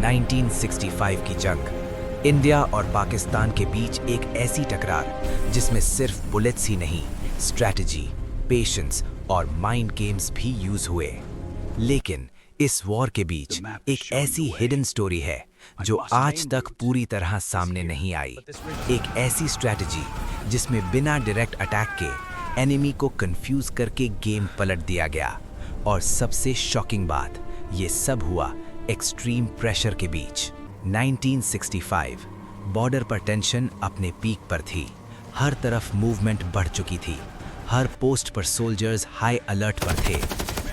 1965 की जंग, इंडिया और पाकिस्तान के बीच एक ऐसी टकरार जिसमें सिर्फ बुलेट्स ही नहीं, स्ट्रैटेजी, पेशेंस और माइंड गेम्स भी यूज हुए। लेकिन इस वॉर के बीच एक ऐसी हिडन स्टोरी है जो आज तक पूरी तरह सामने नहीं आई। एक ऐसी स्ट्रैटेजी जिसमें बिना डायरेक्ट अटैक के एनिमी को कंफ्यूज करके गेम पलट दिया गया। और सबसे शॉकिंग बात, ये सब हुआ एक्सट्रीम प्रेशर के बीच। 1965 बॉर्डर पर टेंशन अपने पीक पर थी। हर तरफ मूवमेंट बढ़ चुकी थी। हर पोस्ट पर सोल्जर्स हाई अलर्ट पर थे।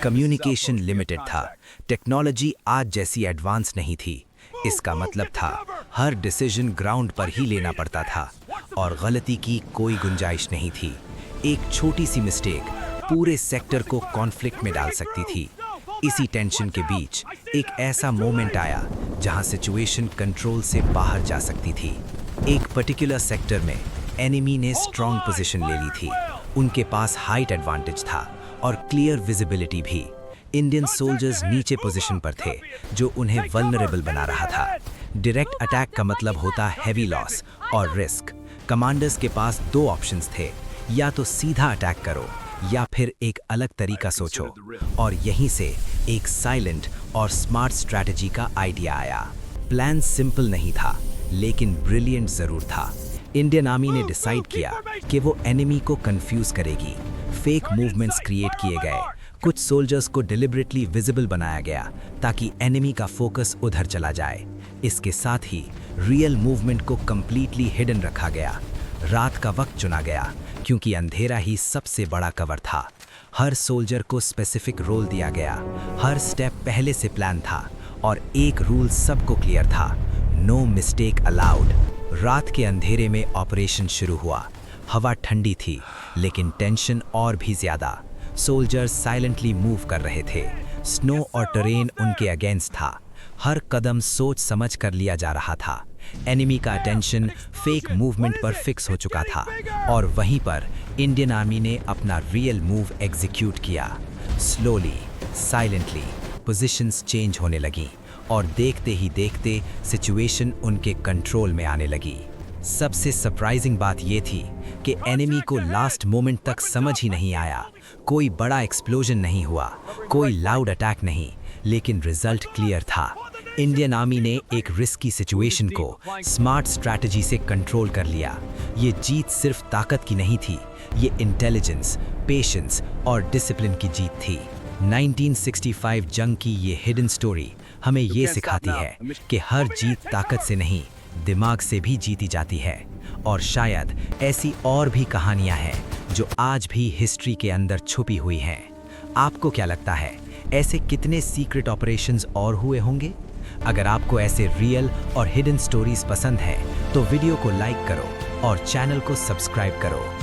कम्युनिकेशन लिमिटेड था। टेक्नोलॉजी आज जैसी एडवांस नहीं थी। इसका मतलब था हर डिसीजन ग्राउंड पर ही लेना पड़ता था और गलती की कोई गुंजाइश नहीं थी। एक छोटी सी मिस्टेक पूरे सेक्टर को कॉन्फ्लिक्ट में डाल सकती थी। इसी टेंशन के बीच एक ऐसा मोमेंट आया जहां सिचुएशन कंट्रोल से बाहर जा सकती थी। एक पर्टिकुलर सेक्टर में एनिमी ने स्ट्रॉन्ग पोजीशन ले ली थी। उनके पास हाइट एडवांटेज था और क्लियर विजिबिलिटी भी। इंडियन सोल्जर्स नीचे पोजीशन पर थे जो उन्हें वल्नरेबल बना रहा था। डायरेक्ट अटैक का मतलब होता हैवी लॉस और रिस्क। कमांडर्स के पास दो ऑप्शंस थे, या तो सीधा अटैक करो या फिर एक अलग तरीका सोचो। और यहीं से एक साइलेंट और स्मार्ट स्ट्रैटेजी का आइडिया आया। प्लान सिंपल नहीं था, लेकिन ब्रिलियंट जरूर था। इंडियन आर्मी ने डिसाइड किया कि वो एनिमी को कंफ्यूज करेगी। फेक मूवमेंट्स क्रिएट किए गए। कुछ सोल्जर्स को डिलिबरेटली विजिबल बनाया गया ताकि एनिमी का फोकस उधर चला जाए। इसके साथ ही रियल मूवमेंट को कंप्लीटली हिडन रखा गया। रात का वक्त चुना गया क्योंकि अंधेरा ही सबसे बड़ा कवर था। हर सोल्जर को स्पेसिफिक रोल दिया गया। हर स्टेप पहले से प्लान था और एक रूल सबको क्लियर था, नो मिस्टेक अलाउड। रात के अंधेरे में ऑपरेशन शुरू हुआ। हवा ठंडी थी, लेकिन टेंशन और भी ज्यादा। सोल्जर्स साइलेंटली मूव कर रहे थे। स्नो और टेरेन उनके अगेंस्ट था। हर कदम सोच समझ कर लिया जा रहा था। एनिमी का अटेंशन फेक मूवमेंट पर फिक्स हो चुका था और वहीं पर इंडियन आर्मी ने अपना रियल मूव एग्जीक्यूट किया। स्लोली, साइलेंटली पोजीशंस चेंज होने लगी और देखते ही देखते सिचुएशन उनके कंट्रोल में आने लगी। सबसे सरप्राइजिंग बात ये थी कि एनिमी को लास्ट मोमेंट तक समझ ही नहीं आया। कोई बड़ा एक्सप्लोजन नहीं हुआ, कोई लाउड अटैक नहीं, लेकिन रिजल्ट क्लियर था। इंडियन आर्मी ने एक रिस्की सिचुएशन को स्मार्ट स्ट्रैटेजी से कंट्रोल कर लिया। ये जीत सिर्फ ताकत की नहीं थी, ये इंटेलिजेंस, पेशेंस और डिसिप्लिन की जीत थी। 1965 जंग की ये हिडन स्टोरी हमें ये सिखाती है कि हर जीत ताकत से नहीं, दिमाग से भी जीती जाती है। और शायद ऐसी और भी कहानियां हैं जो आज भी हिस्ट्री के अंदर छुपी हुई हैं। आपको क्या लगता है, ऐसे कितने सीक्रेट ऑपरेशंस और हुए होंगे? अगर आपको ऐसे रियल और हिडन स्टोरीज पसंद हैं, तो वीडियो को लाइक करो और चैनल को सब्सक्राइब करो।